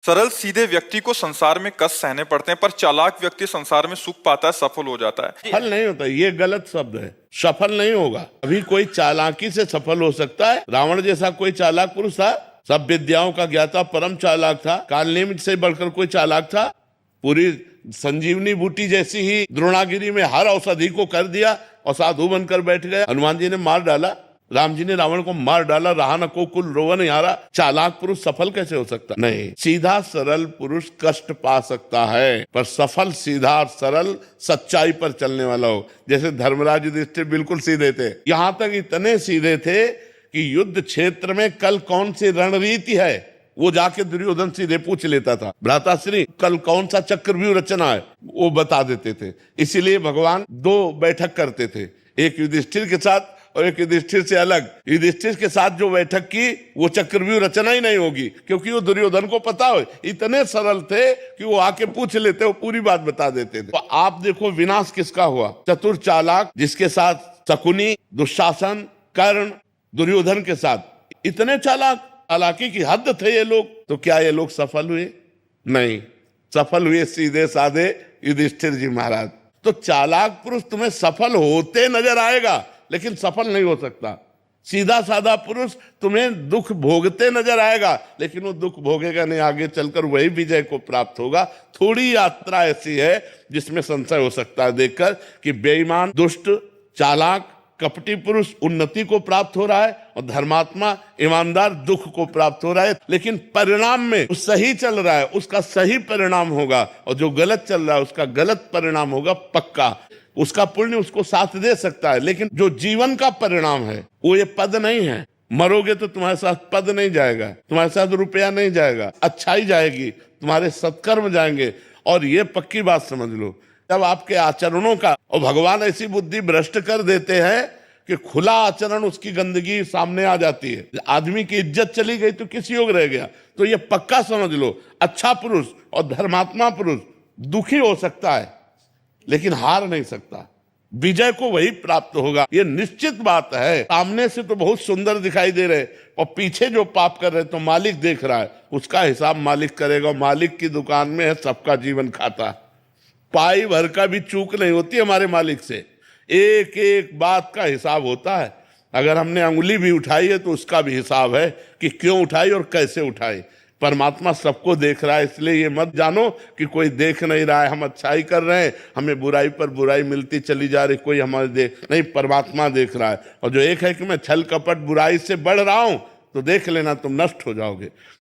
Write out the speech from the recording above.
सरल सीधे व्यक्ति को संसार में कष्ट सहने पड़ते हैं, पर चालाक व्यक्ति संसार में सुख पाता है, सफल हो जाता है। सफल नहीं होता, ये गलत शब्द है। सफल नहीं होगा। अभी कोई चालाकी से सफल हो सकता है। रावण जैसा कोई चालाक पुरुष था, सब विद्याओं का ज्ञाता, परम चालाक था। कालनेमि से बढ़कर कोई चालाक था? पूरी संजीवनी बूटी जैसी ही द्रोणागिरी में हर औषधि को कर दिया और साधु बनकर बैठ गए। हनुमान जी ने मार डाला, राम जी ने रावण को मार डाला, रहा न को कुल रोवन हारा। चालाक पुरुष सफल कैसे हो सकता? नहीं, सीधा सरल पुरुष कष्ट पा सकता है, पर सफल सीधा और सरल सच्चाई पर चलने वाला हो। जैसे धर्मराज युधिष्ठिर बिल्कुल सीधे थे, यहां तक इतने सीधे थे कि युद्ध क्षेत्र में कल कौन सी रणनीति है वो जाके दुर्योधन सीधे पूछ लेता था। भ्राताश्री कल कौन सा चक्रव्यूह रचना है वो बता देते थे। इसीलिए भगवान दो बैठक करते थे, एक युधिष्ठिर के साथ और एक युधिष्ठिर से अलग। युधिष्ठिर के साथ जो बैठक की वो चक्रव्यूह रचना ही नहीं होगी, क्योंकि वो दुर्योधन को पता हो। इतने सरल थे कि वो आके पूछ लेते, वो पूरी बात बता देते थे। तो आप देखो विनाश किसका हुआ? चतुर चालाक, जिसके साथ शकुनी, दुशासन, कर्ण, दुर्योधन के साथ इतने चालाक, चालाकी की हद थे ये लोग। तो क्या ये लोग सफल हुए? नहीं, सफल हुए सीधे साधे युधिष्ठिर जी महाराज। तो चालाक पुरुष तुम्हें सफल होते नजर आएगा, लेकिन सफल नहीं हो सकता। सीधा साधा पुरुष तुम्हें दुख भोगते नजर आएगा, लेकिन वो दुख भोगेगा नहीं, आगे चलकर वही विजय को प्राप्त होगा। थोड़ी यात्रा ऐसी है जिसमें संशय हो सकता है देखकर कि बेईमान, दुष्ट, चालाक, कपटी पुरुष उन्नति को प्राप्त हो रहा है और धर्मात्मा, ईमानदार दुख को प्राप्त हो रहा है। लेकिन परिणाम में जो सही चल रहा है उसका सही परिणाम होगा, और जो गलत चल रहा है उसका गलत परिणाम होगा पक्का। उसका पुण्य उसको साथ दे सकता है, लेकिन जो जीवन का परिणाम है वो ये पद नहीं है। मरोगे तो तुम्हारे साथ पद नहीं जाएगा, तुम्हारे साथ रुपया नहीं जाएगा, अच्छाई जाएगी, तुम्हारे सत्कर्म जाएंगे। और ये पक्की बात समझ लो, जब आपके आचरणों का, और भगवान ऐसी बुद्धि भ्रष्ट कर देते हैं कि खुला आचरण उसकी गंदगी सामने आ जाती है। आदमी की इज्जत चली गई तो किस योग रह गया? तो ये पक्का समझ लो, अच्छा पुरुष और धर्मात्मा पुरुष दुखी हो सकता है लेकिन हार नहीं सकता। विजय को वही प्राप्त होगा, ये निश्चित बात है। सामने से तो बहुत सुंदर दिखाई दे रहे और पीछे जो पाप कर रहे तो मालिक देख रहा है, उसका हिसाब मालिक करेगा। मालिक की दुकान में है सबका जीवन खाता। पाई भर का भी चूक नहीं होती हमारे मालिक से, एक एक बात का हिसाब होता है। अगर हमने अंगुली भी उठाई है तो उसका भी हिसाब है कि क्यों उठाई और कैसे उठाई। परमात्मा सबको देख रहा है, इसलिए ये मत जानो कि कोई देख नहीं रहा है, हम अच्छाई कर रहे हैं, हमें बुराई पर बुराई मिलती चली जा रही, कोई हमारे देख नहीं। परमात्मा देख रहा है। और जो एक है कि मैं छल कपट बुराई से बढ़ रहा हूं, तो देख लेना तुम नष्ट हो जाओगे।